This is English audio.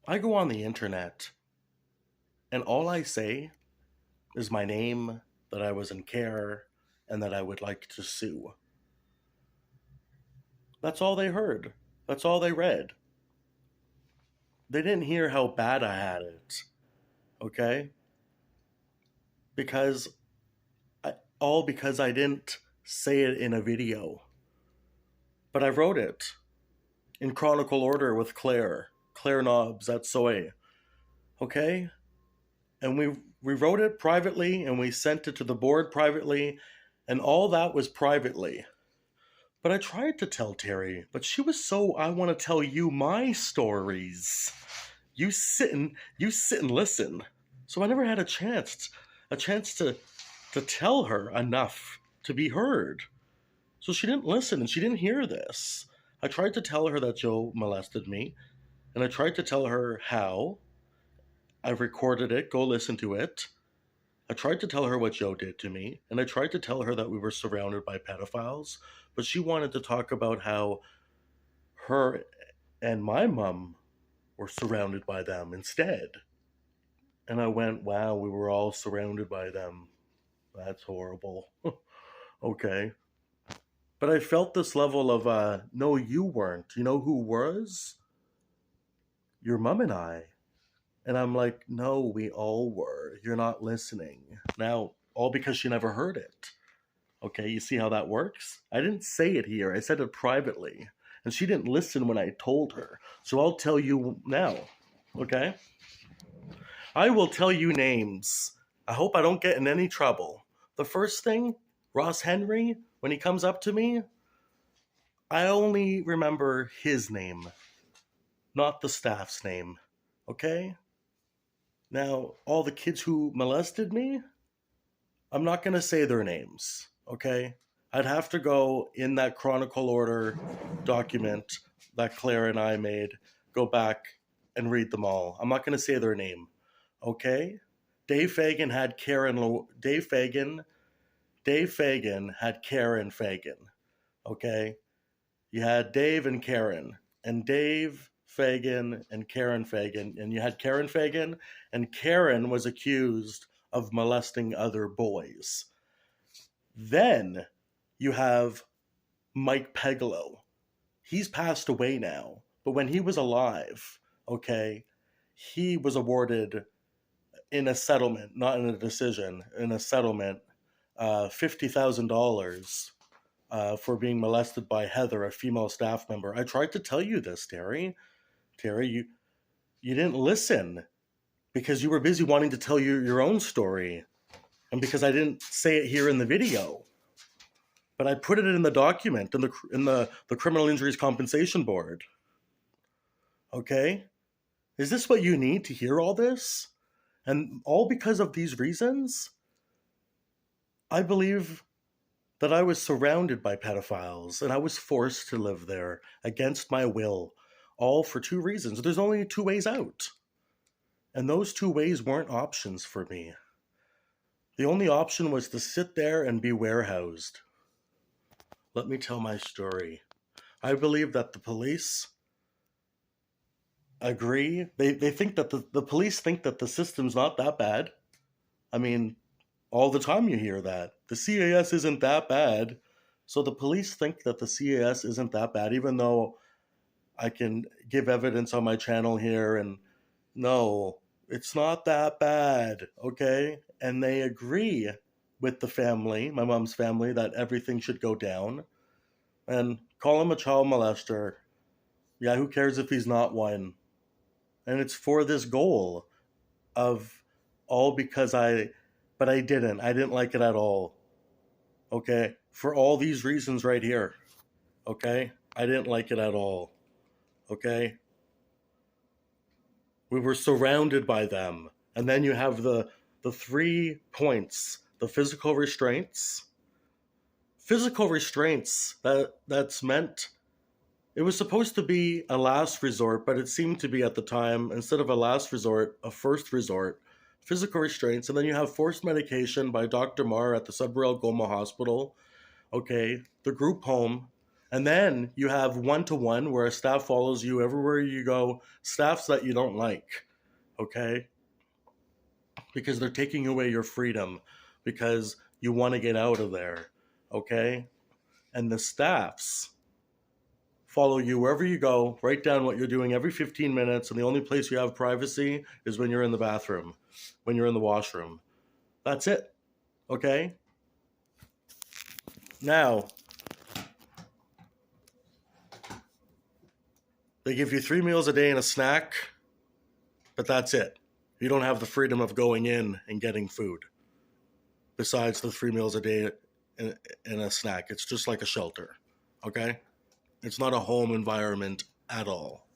I go on the internet and all I say is my name, that I was in care, and that I would like to sue. That's all they heard. That's all they read. They didn't hear how bad I had it, okay? Because all because I didn't say it in a video. But I wrote it in chronicle order with Claire Knobs, that's Soy, okay? And we wrote it privately and we sent it to the board privately, and all that was privately. But I tried to tell Terry, but she was so I want to tell you my stories. You sit and listen. So I never had a chance to tell her enough to be heard. So she didn't listen and she didn't hear this. I tried to tell her that Joe molested me, and I tried to tell her how. I recorded it, go listen to it. I tried to tell her what Joe did to me, and I tried to tell her that we were surrounded by pedophiles, but she wanted to talk about how her and my mom were surrounded by them instead. And I went, wow, we were all surrounded by them. That's horrible. Okay. But I felt this level of, no, you weren't. You know who was? Your mom and I. And I'm like, no, we all were. You're not listening. Now, all because she never heard it. Okay, you see how that works? I didn't say it here, I said it privately. And she didn't listen when I told her. So I'll tell you now. Okay? I will tell you names. I hope I don't get in any trouble. The first thing, Ross Henry, when he comes up to me, I only remember his name, not the staff's name. Okay? Now, all the kids who molested me, I'm not going to say their names. Okay? I'd have to go in that chronicle order document that Claire and I made, go back and read them all. I'm not going to say their name. Okay? Dave Fagan had Dave Fagan had Karen Fagan. Okay? You had Dave and Karen, and Dave Fagan and Karen Fagan, and you had Karen Fagan, and Karen was accused of molesting other boys. Then you have Mike Pegalo. He's passed away now, but when he was alive, okay, he was awarded in a settlement, not in a decision, in a settlement, $50,000 for being molested by Heather, a female staff member. I tried to tell you this, Terry. Terry, you didn't listen because you were busy wanting to tell your own story, and because I didn't say it here in the video. But I put it in the document in the Criminal Injuries Compensation Board. Okay? Is this what you need to hear all this? And all because of these reasons? I believe that I was surrounded by pedophiles and I was forced to live there against my will, all for two reasons. There's only two ways out. And those two ways weren't options for me. The only option was to sit there and be warehoused. Let me tell my story. I believe that the police agree. They think that the police think that the system's not that bad. I mean, all the time you hear that. The CAS isn't that bad. So the police think that the CAS isn't that bad, even though I can give evidence on my channel here and no, it's not that bad, okay? And they agree with the family, my mom's family, that everything should go down. And call him a child molester. Yeah, who cares if he's not one? And it's for this goal of all because but I didn't. I didn't like it at all. Okay? For all these reasons right here. Okay? I didn't like it at all. Okay? We were surrounded by them. And then you have the 3 points, the physical restraints. Physical restraints that's meant it was supposed to be a last resort, but it seemed to be at the time, instead of a last resort, a first resort. Physical restraints, and then you have forced medication by Dr. Marr at the Sudbury Algoma Hospital. Okay, the group home, And then you have one-to-one where a staff follows you everywhere you go, staffs that you don't like, okay? Because they're taking away your freedom because you want to get out of there, okay? And the staffs follow you wherever you go, write down what you're doing every 15 minutes, and the only place you have privacy is when you're in the bathroom, when you're in the washroom. That's it, okay? Now, they give you 3 meals a day and a snack, but that's it. You don't have the freedom of going in and getting food besides the 3 meals a day and a snack. It's just like a shelter, okay? It's not a home environment at all.